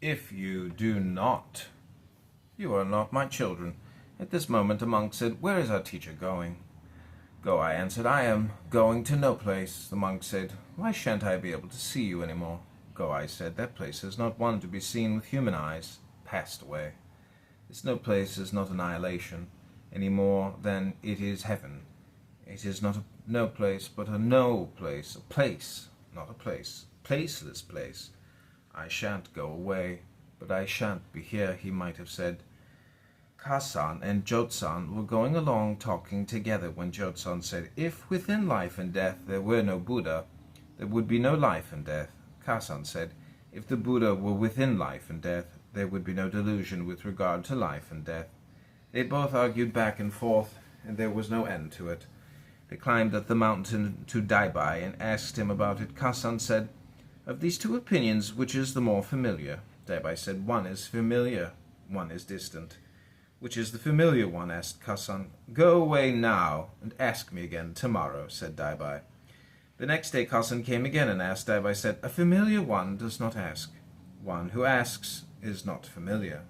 If you do not, you are not my children. At this moment a monk said, Where is our teacher going? Go, I answered, I am going to no place. The monk said, Why shan't I be able to see you any more? Go, I said, that place is not one to be seen with human eyes. Passed away. This no place is not annihilation, any more than it is heaven. It is not a no place, but a no place, a place, not a place, placeless place. I shan't go away, but I shan't be here, he might have said. Kasan and Jotsan were going along talking together when Jotsan said, If within life and death there were no Buddha, there would be no life and death. Kasan said, If the Buddha were within life and death, there would be no delusion with regard to life and death. They both argued back and forth, and there was no end to it. They climbed up the mountain to Daibai and asked him about it. Kasan said, Of these two opinions, which is the more familiar? Daibai said, One is familiar, one is distant. Which is the familiar one? Asked Kasan. Go away now, and ask me again tomorrow, said Daibai. The next day Kasan came again and asked. Daibai said, A familiar one does not ask. One who asks is not familiar.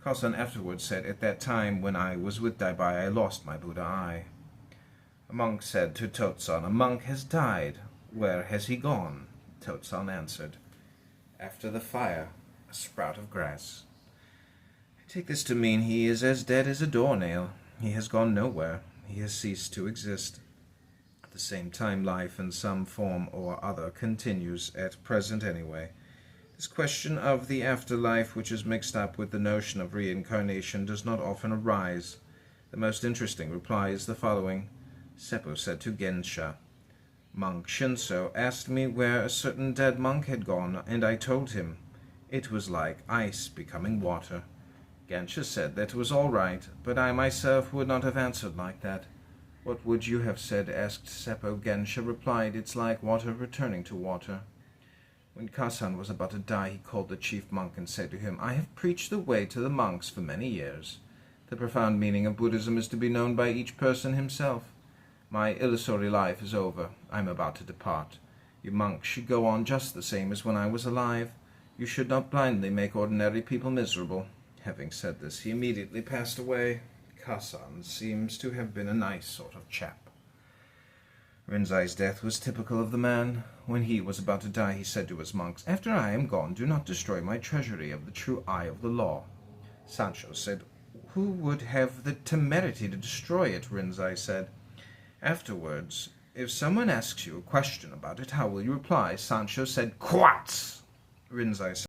Kasan afterwards said, At that time when I was with Daibai, I lost my Buddha eye. A monk said to Totsan, A monk has died. Where has he gone? Totsan answered, After the fire, a sprout of grass. I take this to mean he is as dead as a doornail. He has gone nowhere. He has ceased to exist. At the same time, life in some form or other continues, at present anyway. This question of the afterlife, which is mixed up with the notion of reincarnation, does not often arise. The most interesting reply is the following. Seppo said to Gensha, Monk Shinso asked me where a certain dead monk had gone, and I told him. It was like ice becoming water. Gensha said that was all right, but I myself would not have answered like that. What would you have said? Asked Seppo. Gensha replied, It's like water returning to water. When Kasan was about to die, he called the chief monk and said to him, I have preached the way to the monks for many years. The profound meaning of Buddhism is to be known by each person himself. My illusory life is over. I am about to depart. You monks should go on just the same as when I was alive. You should not blindly make ordinary people miserable. Having said this, he immediately passed away. Kasan seems to have been a nice sort of chap. Rinzai's death was typical of the man. When he was about to die, he said to his monks, After I am gone, do not destroy my treasury of the true eye of the law. Sancho said, Who would have the temerity to destroy it? Rinzai said. Afterwards, if someone asks you a question about it, how will you reply? Sancho said, Quats! Rinzai said,